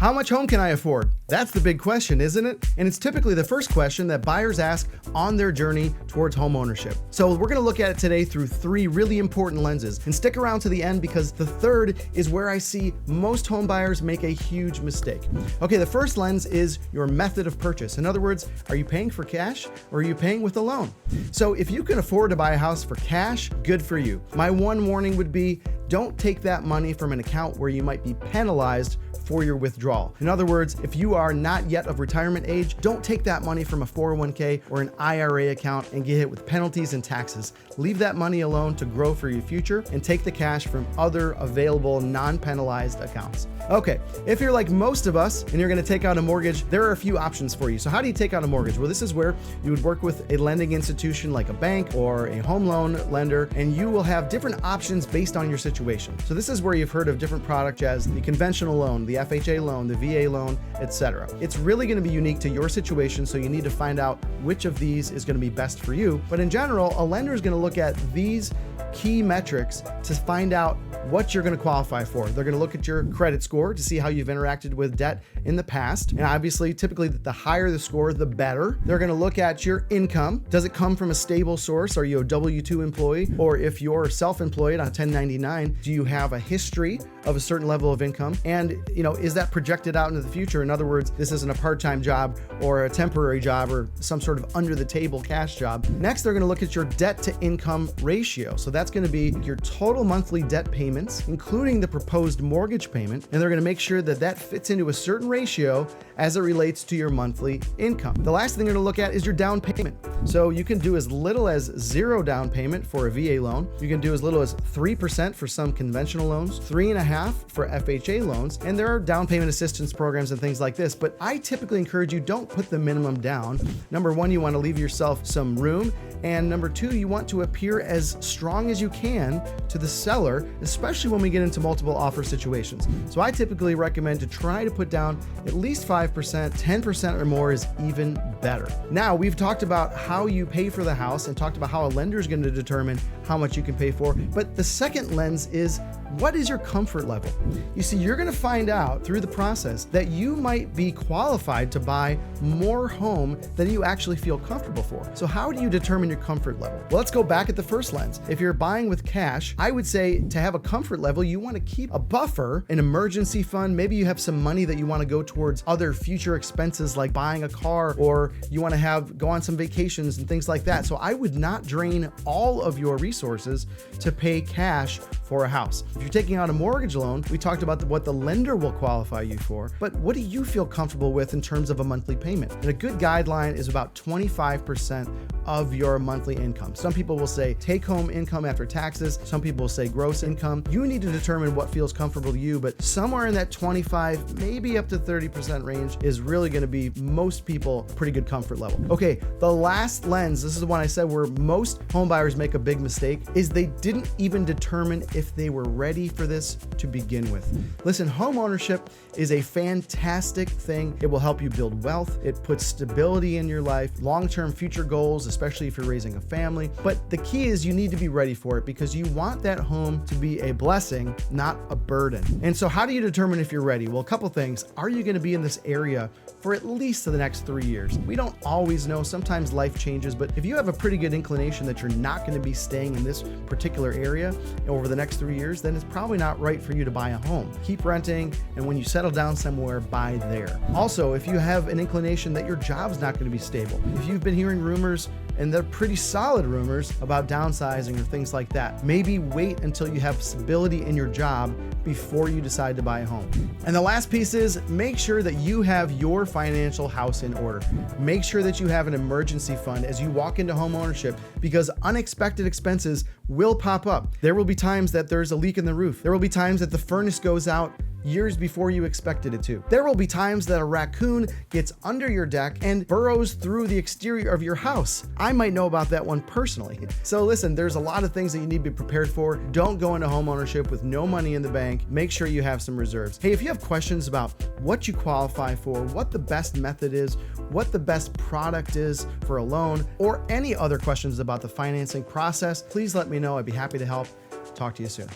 How much home can I afford? That's the big question, isn't it? And it's typically the first question that buyers ask on their journey towards home ownership. So we're going to look at it today through three really important lenses, and stick around to the end because the third is where I see most home buyers make a huge mistake. Okay, the first lens is your method of purchase. In other words, are you paying for cash or are you paying with a loan? So if you can afford to buy a house for cash, good for you. My one warning would be, don't take that money from an account where you might be penalized for your withdrawal. In other words, if you are not yet of retirement age, don't take that money from a 401k or an IRA account and get hit with penalties and taxes. Leave that money alone to grow for your future and take the cash from other available non-penalized accounts. Okay, if you're like most of us and you're going to take out a mortgage, there are a few options for you. So how do you take out a mortgage? Well, this is where you would work with a lending institution like a bank or a home loan lender, and you will have different options based on your situation. So this is where you've heard of different products as the conventional loan, the FHA loan, the VA loan, etc. It's really going to be unique to your situation, so you need to find out which of these is going to be best for you. But in general, a lender is going to look at these key metrics to find out what you're going to qualify for. They're going to look at your credit score to see how you've interacted with debt in the past. And obviously, typically the higher the score, the better. They're going to look at your income. Does it come from a stable source? Are you a W-2 employee? Or if you're self-employed on 1099, do you have a history of a certain level of income? And, is that projected out into the future? In other words, this isn't a part-time job or a temporary job or some sort of under-the-table cash job. Next, they're going to look at your debt-to-income ratio. So that's going to be your total monthly debt payments, including the proposed mortgage payment. And they're going to make sure that that fits into a certain ratio as it relates to your monthly income. The last thing they're going to look at is your down payment. So you can do as little as 0 down payment for a VA loan. You can do as little as 3% for some conventional loans, 3.5% for FHA loans, and there are down payment assistance programs and things like this. But I typically encourage you, don't put the minimum down. Number one, you want to leave yourself some room. And number two, you want to appear as strong as you can to the seller, especially when we get into multiple offer situations. So I typically recommend to try to put down at least 5%, 10% or more is even better. Now, we've talked about how you pay for the house and talked about how a lender is going to determine how much you can pay for. But the second lens is, what is your comfort level? You see, you're going to find out through the process that you might be qualified to buy more home than you actually feel comfortable for. So how do you determine your comfort level? Well, let's go back at the first lens. If you're buying with cash, I would say to have a comfort level, you want to keep a buffer, an emergency fund. Maybe you have some money that you want to go towards other future expenses like buying a car, or you want to go on some vacations and things like that. So I would not drain all of your resources to pay cash for a house. If you're taking out a mortgage loan, we talked about what the lender will qualify you for, but what do you feel comfortable with in terms of a monthly payment? And a good guideline is about 25% of your monthly income. Some people will say take home income after taxes. Some people will say gross income. You need to determine what feels comfortable to you, but somewhere in that 25, maybe up to 30% range is really going to be most people a pretty good comfort level. Okay, the last lens, this is the one I said where most home buyers make a big mistake, is they didn't even determine if they were ready for this to begin with. Listen, home ownership is a fantastic thing. It will help you build wealth. It puts stability in your life, long-term future goals, especially if you're raising a family. But the key is you need to be ready for it because you want that home to be a blessing, not a burden. And so how do you determine if you're ready? Well, a couple things. Are you going to be in this area for at least the next 3 years? We don't always know. Sometimes life changes, but if you have a pretty good inclination that you're not going to be staying in this particular area over the next 3 years, then it's probably not right for you to buy a home. Keep renting, and when you settle down somewhere, buy there. Also, if you have an inclination that your job's not going to be stable, if you've been hearing rumors, and they're pretty solid rumors about downsizing or things like that, maybe wait until you have stability in your job before you decide to buy a home. And the last piece is make sure that you have your financial house in order. Make sure that you have an emergency fund as you walk into home ownership, because unexpected expenses will pop up. There will be times that there's a leak in the roof. There will be times that the furnace goes out years before you expected it to. There will be times that a raccoon gets under your deck and burrows through the exterior of your house. I might know about that one personally. So listen, there's a lot of things that you need to be prepared for. Don't go into home ownership with no money in the bank. Make sure you have some reserves. Hey, if you have questions about what you qualify for, what the best method is, what the best product is for a loan, or any other questions about the financing process, please let me know. I'd be happy to help. Talk to you soon.